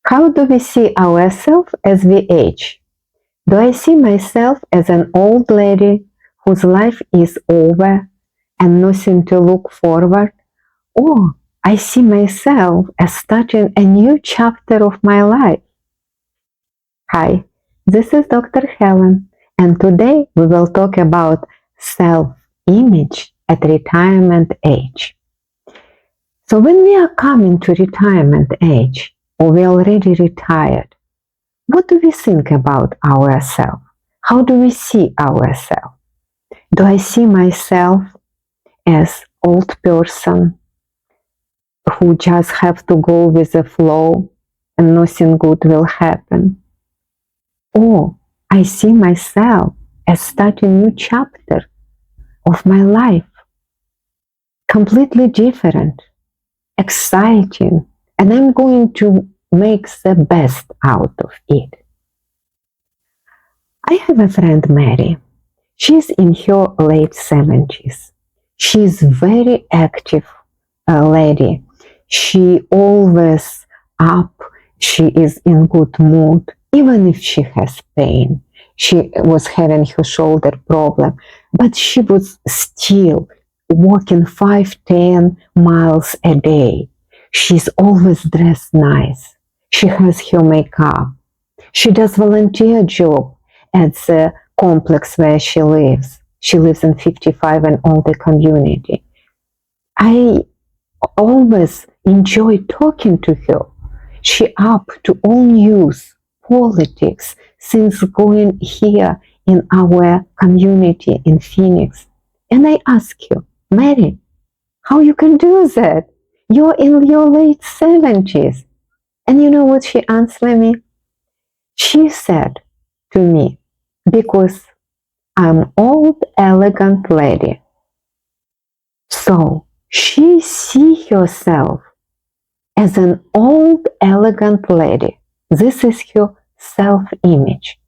How do we see ourselves as we age? Do I see myself as an old lady whose life is over and nothing to look forward? Or I see myself as starting a new chapter of my life? Hi, this is Dr. Helen, and today we will talk about self-image at retirement age. So when we are coming to retirement age, or we already retired, what do we think about ourselves? How do we see ourselves? Do I see myself as old person who just have to go with the flow and nothing good will happen? Or I see myself as starting a new chapter of my life, completely different, exciting, and I'm going to make the best out of it. I have a friend, Mary. She's in her late 70s. She's very active lady. She always up. She is in good mood, even if she has pain. She was having her shoulder problem, but she was still walking 5-10 miles a day. She's always dressed nice. She has her makeup. She does volunteer job at the complex where she lives. She lives in 55 and older community. I always enjoy talking to her. She up to all news, politics, things going here in our community in Phoenix. And I ask her, Mary, how you can do that? You're in your late 70s. And you know what she answered me? She said to me, because I'm old, elegant lady. So she sees herself as an old, elegant lady. This is her self-image.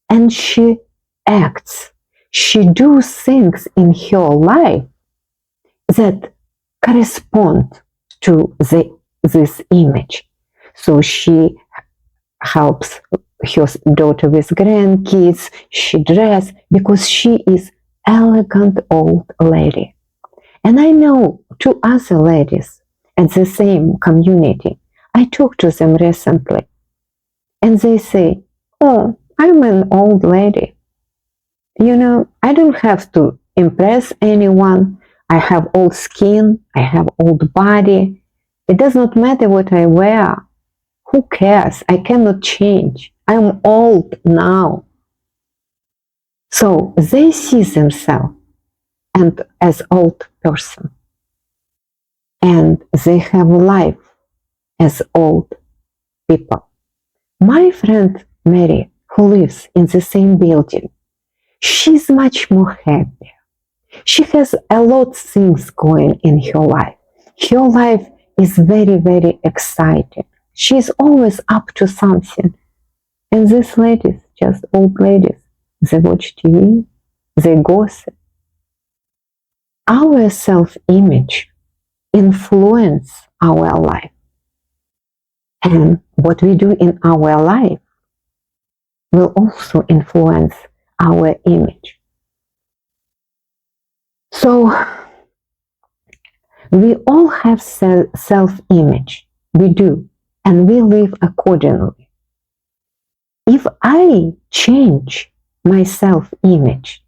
And she acts, she does things in her life that correspond to this image. So she helps her daughter with grandkids, she dresses because she is elegant old lady. And I know two other ladies at the same community. I talked to them recently and they say, oh, I'm an old lady. You know, I don't have to impress anyone. I have old skin, I have old body. It does not matter what I wear. Who cares? I cannot change. I'm old now. So they see themselves and as old person. And they have life as old people. My friend Mary, who lives in the same building, she's much more happy. She has a lot of things going in her life. Her life is very, very exciting. She's always up to something. And these ladies, just old ladies, they watch TV, they gossip. Our self-image influence our life. And what we do in our life will also influence our image. So we all have self-image. We do. And we live accordingly. If I change my self-image,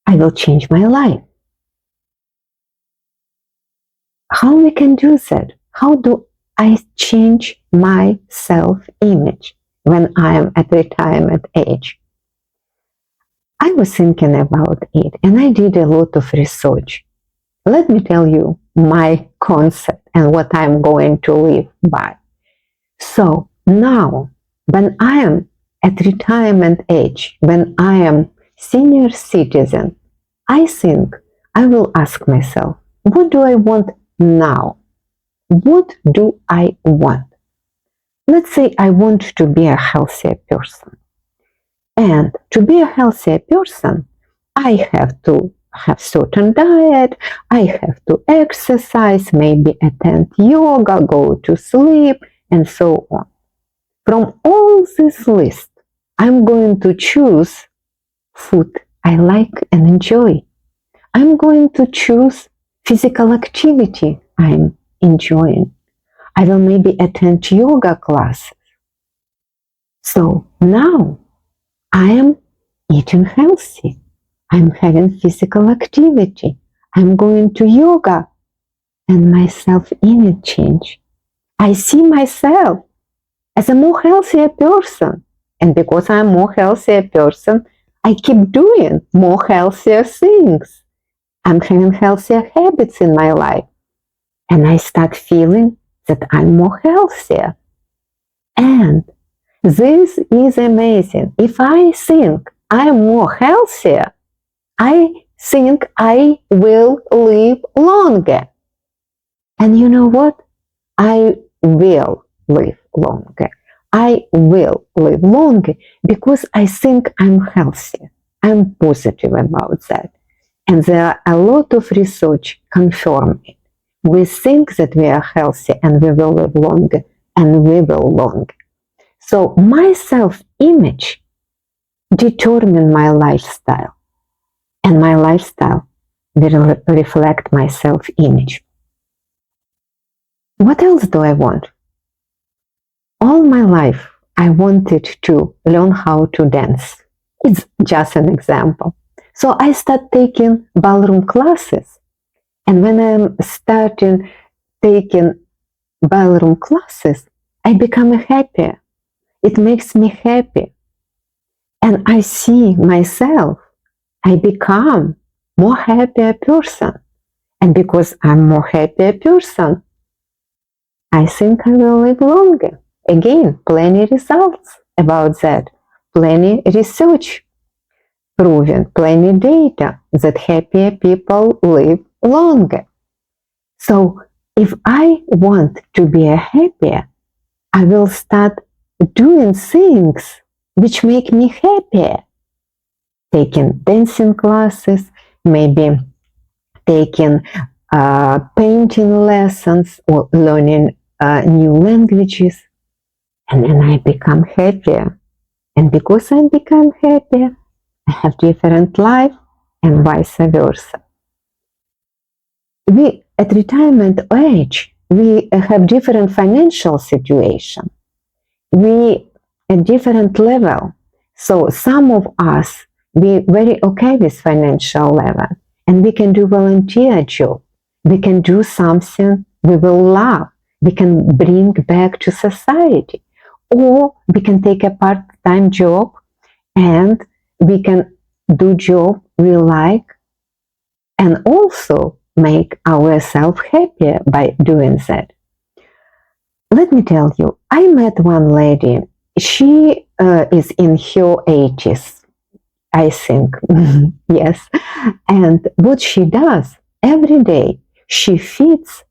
I will change my life. How we can do that? How do I change my self-image when I am at retirement age? I was thinking about it and I did a lot of research. Let me tell you my concept and what I'm going to live by. So now, when I am at retirement age, when I am senior citizen, I think I will ask myself, what do I want now? What do I want? Let's say I want to be a healthier person. And to be a healthier person, I have to have certain diet, I have to exercise, maybe attend yoga, go to sleep, and so on. From all this list, I'm going to choose food I like and enjoy. I'm going to choose physical activity I'm enjoying. I will maybe attend yoga class. So now I am eating healthy. I'm having physical activity. I'm going to yoga and my self-image change. I see myself as a more healthier person. And because I'm a more healthier person, I keep doing more healthier things. I'm having healthier habits in my life. And I start feeling that I'm more healthier. And this is amazing. If I think I'm more healthier, I think I will live longer. And you know what? I will live longer. I will live longer because I think I'm healthy. I'm positive about that. And there are a lot of research confirming it. We think that we are healthy and we will live longer, and we will longer. So my self-image determines my lifestyle, and my lifestyle will reflect my self-image. What else do I want? All my life, I wanted to learn how to dance. It's just an example. So I start taking ballroom classes. And when I'm starting taking ballroom classes, I become happier. It makes me happy. And I see myself. I become more happier person. And because I'm more happier person, I think I will live longer. Again, plenty results about that. Plenty research proven, plenty data that happier people live longer. So if I want to be happier, I will start doing things which make me happier. Taking dancing classes, maybe taking painting lessons or learning new languages. And then I become happier. And because I become happier, I have different life and vice versa. We, at retirement age, we have different financial situation. We at different level. So some of us, we very okay with financial level, and we can do volunteer job. We can do something we will love. We can bring back to society. Or we can take a part-time job and we can do job we like and also make ourselves happier by doing that. Let me tell you, I met one lady. She is in her 80s, I think. Yes. And what she does every day, she feeds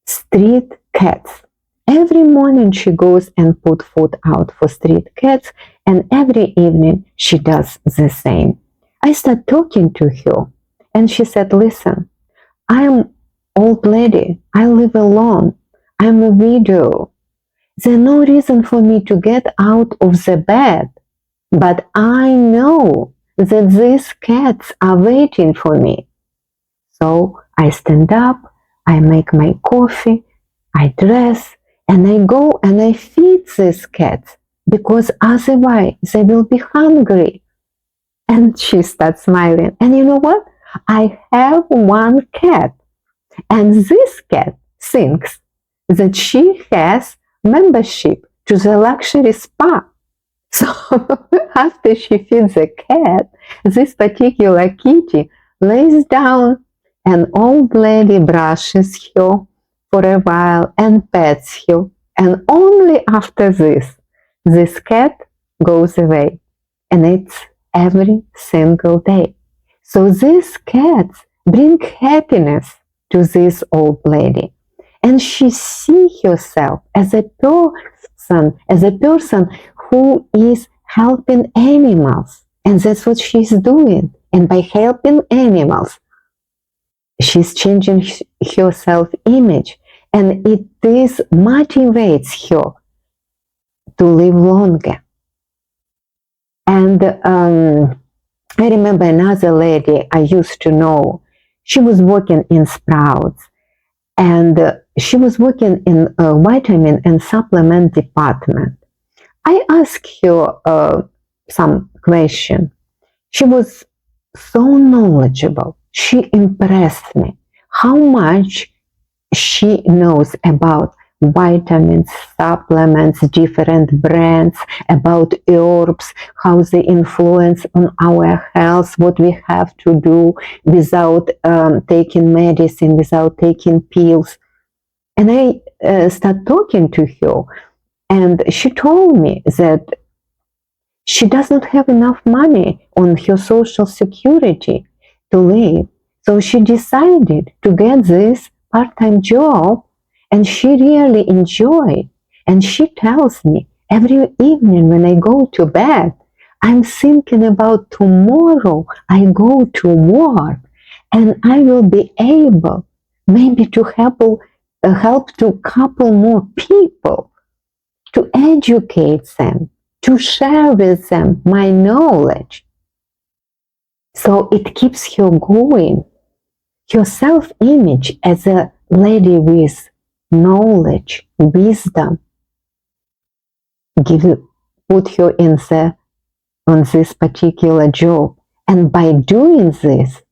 street cats. Every morning she goes and put food out for street cats, and every evening she does the same. I started talking to her, and she said, listen, I'm old lady. I live alone. I'm a widow. There's no reason for me to get out of the bed, but I know that these cats are waiting for me. So I stand up, I make my coffee, I dress, and I go and I feed these cats because otherwise they will be hungry. And she starts smiling. And you know what? I have one cat, and this cat thinks that she has membership to the luxury spa. So after she feeds the cat, this particular kitty lays down, and old lady brushes her for a while and pets her. And only after this cat goes away. And it's every single day. So these cats bring happiness to this old lady. And she sees herself as a person who is helping animals. And that's what she's doing. And by helping animals, she's changing her self-image. And it this motivates her to live longer. And I remember another lady I used to know. She was working in Sprouts, and she was working in a vitamin and supplement department. I asked her some question. She was so knowledgeable. She impressed me how much she knows about vitamins, supplements, different brands, about herbs, how they influence on our health, what we have to do without taking medicine, without taking pills. And I started talking to her, and she told me that she does not have enough money on her social security to live. So she decided to get this part-time job, and she really enjoyed. And she tells me every evening when I go to bed, I'm thinking about tomorrow I go to work and I will be able maybe to help to couple more people, to educate them, to share with them my knowledge. So it keeps her going. Her self-image as a lady with knowledge, wisdom, put her on this particular job. And by doing this,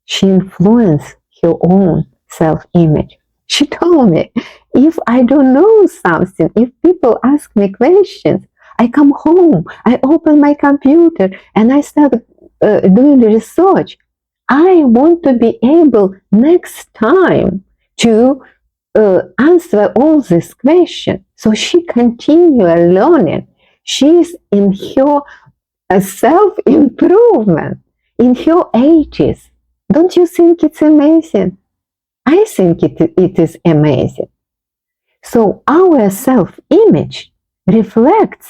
she influenced her own self-image. She told me, if I don't know something, if people ask me questions, I come home, I open my computer, and I start doing research. I want to be able next time to answer all these questions. So she continued learning. She's in her self-improvement in her 80s. Don't you think it's amazing? I think it is amazing. So our self-image reflects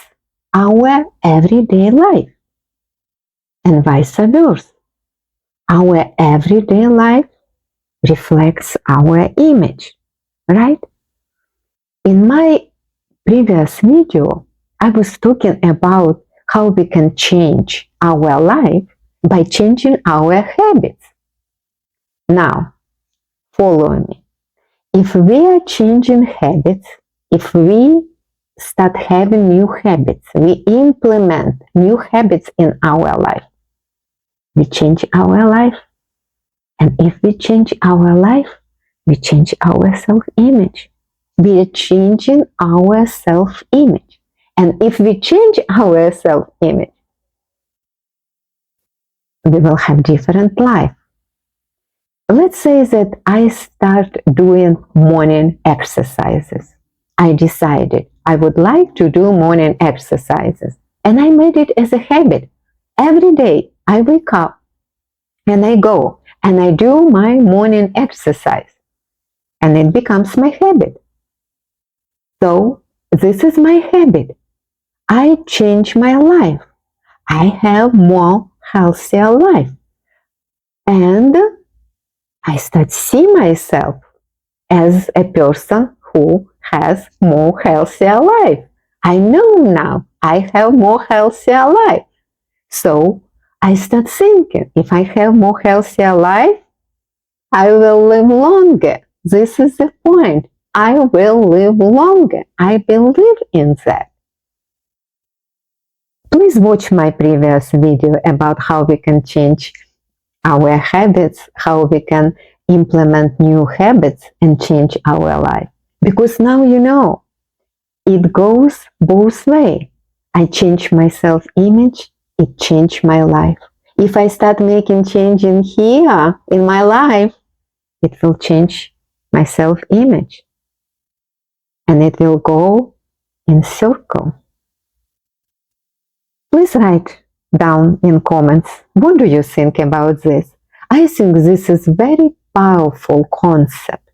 our everyday life, and vice versa. Our everyday life reflects our image, right? In my previous video, I was talking about how we can change our life by changing our habits. Now, follow me. If we are changing habits, if we start having new habits, we implement new habits in our life, we change our life. And if we change our life, we change our self-image. We are changing our self-image. And if we change our self-image, we will have different life. Let's say that I start doing morning exercises. I decided I would like to do morning exercises. And I made it as a habit. Every day I wake up and I go and I do my morning exercise. And it becomes my habit. So this is my habit. I change my life. I have more healthier life. And I start seeing myself as a person who has more healthier life. I know now I have more healthier life. So I start thinking, if I have more healthier life, I will live longer. This is the point. I will live longer. I believe in that. Please watch my previous video about how we can change our habits, how we can implement new habits and change our life. Because now you know, it goes both ways. I change my self-image, it changed my life. If I start making change in here, in my life, it will change my self-image. And it will go in circle. Please write down in comments, what do you think about this? I think this is very powerful concept.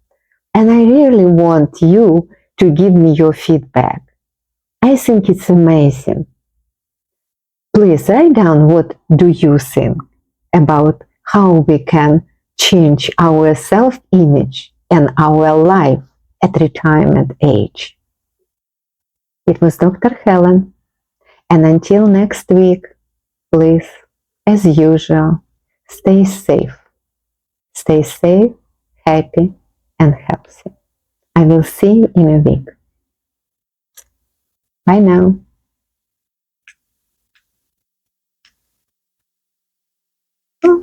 And I really want you to give me your feedback. I think it's amazing. Please write down what do you think about how we can change our self-image and our life at retirement age. It was Dr. Helen. And until next week, please, as usual, stay safe. Stay safe, happy, and healthy. I will see you in a week. Bye now. Oh.